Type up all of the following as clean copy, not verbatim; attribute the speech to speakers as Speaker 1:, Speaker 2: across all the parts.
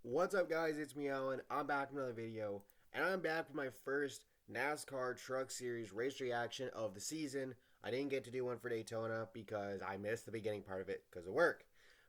Speaker 1: What's up, guys? It's me, Alan. I'm back with another video, and I'm back with my first NASCAR Truck Series race reaction of the season. I didn't get to do one for Daytona because I missed the beginning part of it because of work,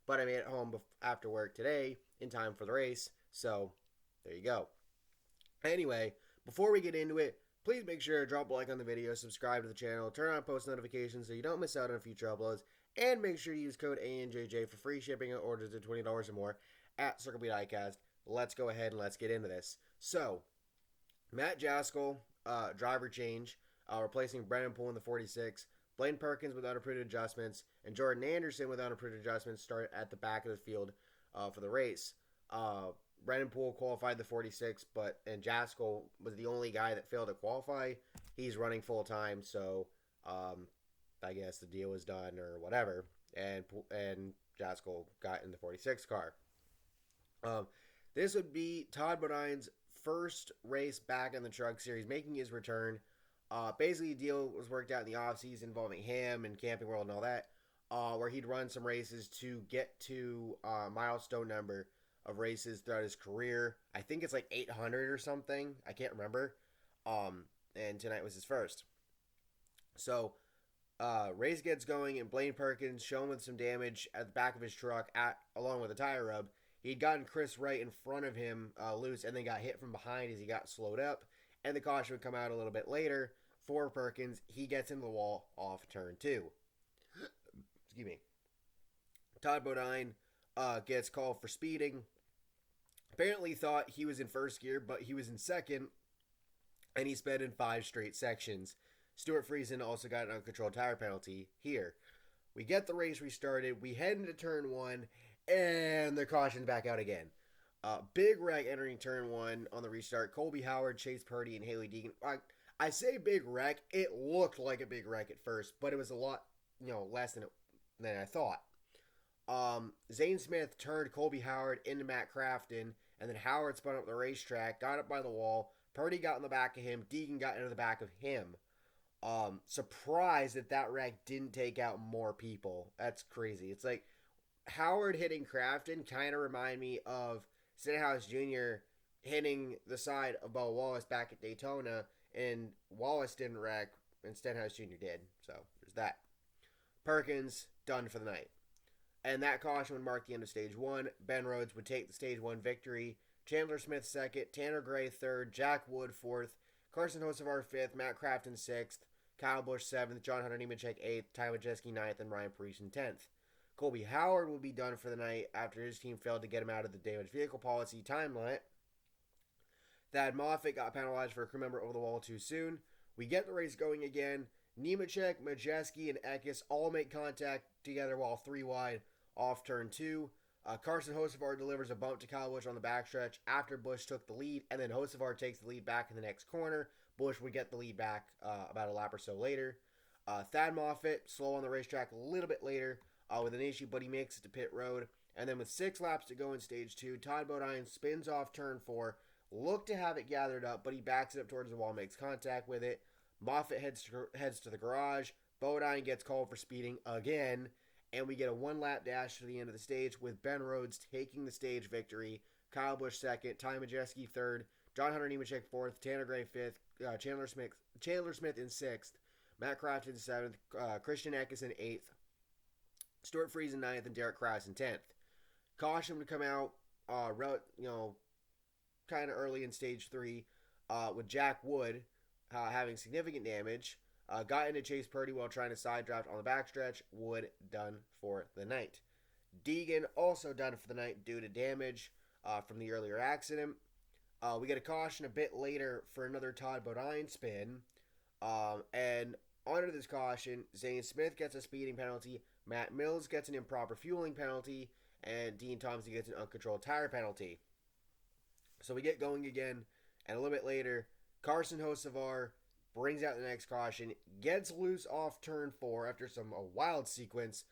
Speaker 1: but I made it home after work today in time for the race, so there you go. Anyway, before we get into it, please make sure to drop a like on the video, subscribe to the channel, turn on post notifications so you don't miss out on future uploads, and make sure to use code ANJJ for free shipping on orders of $20 or more at Circle Beat Diecast. Let's go ahead and let's get into this. So, Matt Jaskol, driver change, replacing Brennan Poole in the 46. Blaine Perkins with unapproved adjustments, and Jordan Anderson with unapproved adjustments start at the back of the field for the race. Brennan Poole qualified the 46, and Jaskol was the only guy that failed to qualify. He's running full time, so I guess the deal was done or whatever. And Jaskol got in the 46 car. This would be Todd Bodine's first race back in the Truck Series, making his return. Basically, a deal was worked out in the offseason involving him and Camping World and all that, where he'd run some races to get to a milestone number of races throughout his career. I think it's like 800 or something. I can't remember. And tonight was his first. So, race gets going, and Blaine Perkins, shown with some damage at the back of his truck, along with a tire rub. He'd gotten Chris Wright in front of him loose, and then got hit from behind as he got slowed up. And the caution would come out a little bit later for Perkins. He gets into the wall off turn 2. Excuse me. Todd Bodine gets called for speeding. Apparently thought he was in first gear, but he was in second, and he sped in 5 straight sections. Stuart Friesen also got an uncontrolled tire penalty here. We get the race restarted. We head into turn 1, and the caution's back out again. Big wreck entering turn 1 on the restart. Colby Howard, Chase Purdy, and Haley Deegan. I say big wreck. It looked like a big wreck at first, but it was a lot, less than I thought. Zane Smith turned Colby Howard into Matt Crafton, and then Howard spun up the racetrack, got up by the wall. Purdy got in the back of him. Deegan got into the back of him. Surprised that wreck didn't take out more people. That's crazy. It's like Howard hitting Crafton kind of remind me of Stenhouse Jr. hitting the side of Bubba Wallace back at Daytona, and Wallace didn't wreck, and Stenhouse Jr. did. So there's that. Perkins done for the night. And that caution would mark the end of Stage 1. Ben Rhodes would take the Stage 1 victory. Chandler Smith 2nd, Tanner Gray 3rd, Jack Wood 4th, Carson Hocevar 5th, Matt Crafton 6th, Kyle Busch 7th, John Hunter Nemechek 8th, Ty Majeski 9th, and Ryan Parisian 10th. Colby Howard would be done for the night after his team failed to get him out of the damaged vehicle policy time limit. Thad Moffitt got penalized for a crew member over the wall too soon. We get the race going again. Nemechek, Majeski, and Eckes all make contact together while 3 wide off turn 2. Carson Hocevar delivers a bump to Kyle Busch on the backstretch after Busch took the lead, and then Hocevar takes the lead back in the next corner. Busch would get the lead back about a lap or so later. Thad Moffitt, slow on the racetrack a little bit later with an issue, but he makes it to pit road. And then with 6 laps to go in Stage 2, Todd Bodine spins off turn 4, looked to have it gathered up, but he backs it up towards the wall, makes contact with it. Moffitt heads to the garage. Bodine gets called for speeding again, and we get a 1-lap dash to the end of the stage with Ben Rhodes taking the stage victory. Kyle Busch 2nd, Ty Majeski 3rd, John Hunter Nemechek 4th, Tanner Gray 5th, Chandler Smith in 6th, Matt Crafton 7th, Christian Eckes in 8th, Stuart Friesen 9th, and Derek Kraus in 10th. Caution would come out, kind of early in Stage 3 with Jack Wood having significant damage. Got into Chase Purdy while trying to side draft on the backstretch. Wood done for the night. Deegan also done for the night due to damage from the earlier accident. We get a caution a bit later for another Todd Bodine spin. And under this caution, Zane Smith gets a speeding penalty. Matt Mills gets an improper fueling penalty. And Dean Thompson gets an uncontrolled tire penalty. So we get going again. And a little bit later, Carson Hocevar brings out the next caution, gets loose off turn 4 after a wild sequence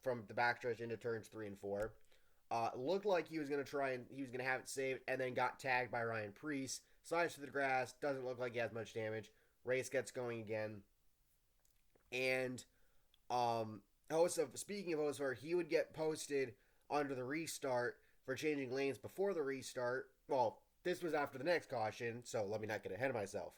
Speaker 1: from the backstretch into turns 3 and 4. Looked like he was going to have it saved, and then got tagged by Ryan Preece. Slides to the grass, doesn't look like he has much damage. Race gets going again. And speaking of Hocevar, he would get posted under the restart for changing lanes before the restart. Well, this was after the next caution, so let me not get ahead of myself.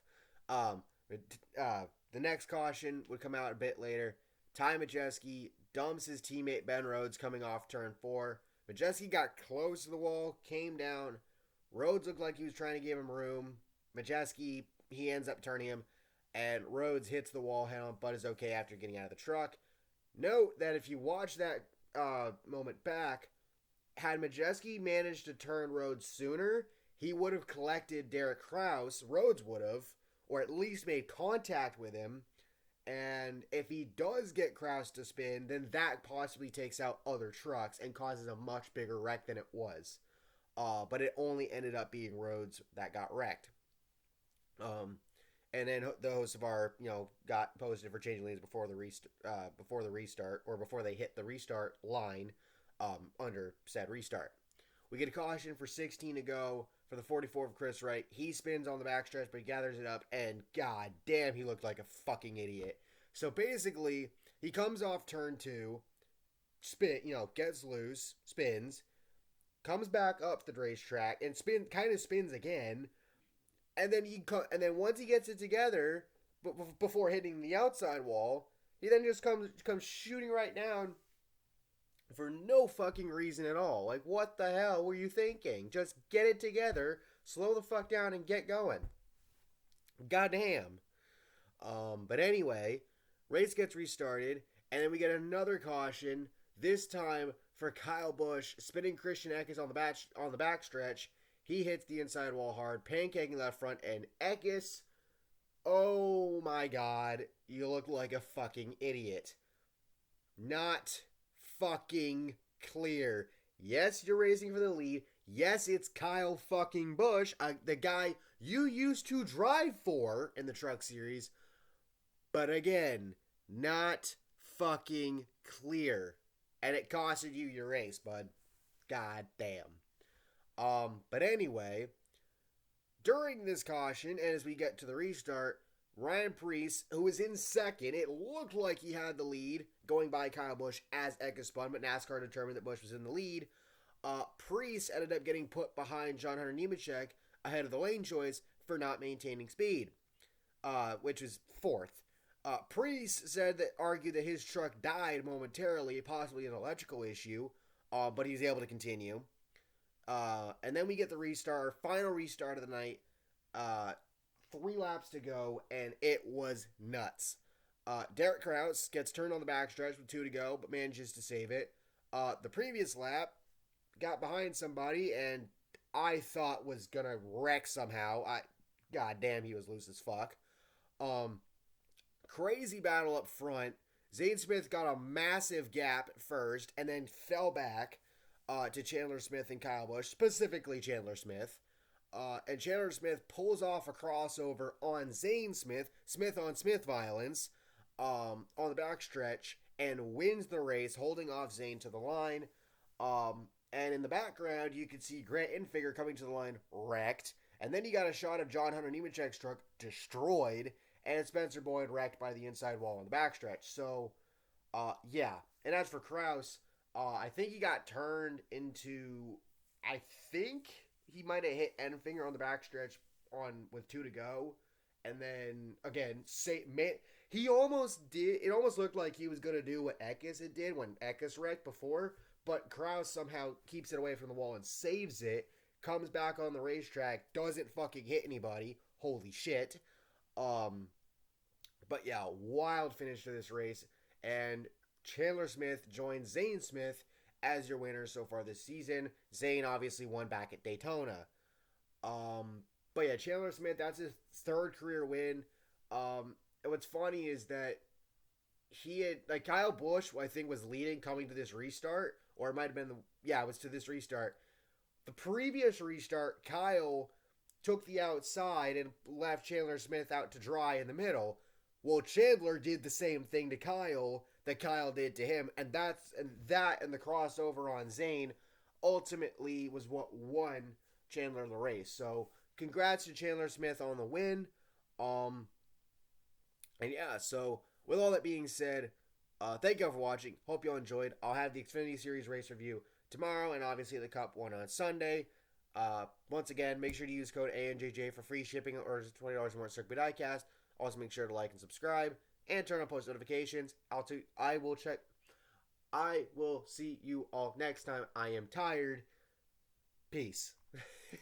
Speaker 1: Um, the next caution would come out a bit later. Ty Majeski dumps his teammate Ben Rhodes coming off turn 4. Majeski got close to the wall, came down. Rhodes looked like he was trying to give him room. Majeski, he ends up turning him, and Rhodes hits the wall head on, but is okay after getting out of the truck. Note that if you watch that moment back, had Majeski managed to turn Rhodes sooner, he would have collected Derek Kraus. Rhodes would have, or at least made contact with him. And if he does get Kraus to spin, then that possibly takes out other trucks and causes a much bigger wreck than it was. But it only ended up being Rhodes that got wrecked. And then the host of our, got posted for changing lanes before the restart, or before they hit the restart line under said restart. We get a caution for 16 to go for the 44 of Chris Wright. He spins on the backstretch, but he gathers it up, and god damn, he looked like a fucking idiot. So basically, he comes off turn 2, gets loose, spins, comes back up the racetrack, and spins again, and then once he gets it together, before hitting the outside wall, he then just comes shooting right down for no fucking reason at all. Like, what the hell were you thinking? Just get it together, slow the fuck down, and get going. Goddamn. But anyway, race gets restarted, and then we get another caution, this time for Kyle Busch, spinning Christian Eckes on the backstretch. He hits the inside wall hard, pancaking left front, and Eckes, oh my god, you look like a fucking idiot. Not fucking clear. Yes, you're racing for the lead. Yes, it's Kyle fucking Busch, the guy you used to drive for in the Truck Series. But again, not fucking clear. And it costed you your race, bud. God damn. But anyway, during this caution, and as we get to the restart, Ryan Preece, who was in second, it looked like he had the lead going by Kyle Busch as Eckes spun, but NASCAR determined that Busch was in the lead. Preece ended up getting put behind John Hunter Nemechek ahead of the lane choice for not maintaining speed, which was fourth. Preece argued that his truck died momentarily, possibly an electrical issue, but he was able to continue. And then we get the restart, final restart of the night. 3 laps to go, and it was nuts. Derek Kraus gets turned on the backstretch with 2 to go, but manages to save it. The previous lap, got behind somebody, and I thought was gonna wreck somehow. God damn, he was loose as fuck. Crazy battle up front. Zane Smith got a massive gap at first, and then fell back to Chandler Smith and Kyle Busch, specifically Chandler Smith. And Chandler Smith pulls off a crossover on Zane Smith, Smith on Smith violence, on the backstretch, and wins the race, holding off Zane to the line. And in the background, you can see Grant Enfinger coming to the line, wrecked. And then you got a shot of John Hunter Nemechek's truck destroyed, and Spencer Boyd wrecked by the inside wall on the backstretch. So, yeah. And as for Kraus, I think he got turned into, I think he might have hit Enfinger on the backstretch with 2 to go. And then, again, he almost did, it almost looked like he was going to do what Eckes did when Eckes wrecked before, but Kraus somehow keeps it away from the wall and saves it, comes back on the racetrack, doesn't fucking hit anybody. Holy shit. But yeah, wild finish to this race. And Chandler Smith joins Zane Smith as your winner so far this season. Zane obviously won back at Daytona. But yeah, Chandler Smith, that's his 3rd career win. And what's funny is that Kyle Busch, I think, was leading coming to this restart, or it might have been it was to this restart. The previous restart, Kyle took the outside and left Chandler Smith out to dry in the middle. Well, Chandler did the same thing to Kyle that Kyle did to him, and that and the crossover on Zane ultimately was what won Chandler the race. So, congrats to Chandler Smith on the win. And yeah, so with all that being said, thank you all for watching. Hope you all enjoyed. I'll have the Xfinity Series race review tomorrow, and obviously the Cup one on Sunday. Once again, make sure to use code ANJJ for free shipping or $20 more at Circuit Diecast. Also, make sure to like and subscribe and turn on post notifications. I will check. I will see you all next time. I am tired. Peace.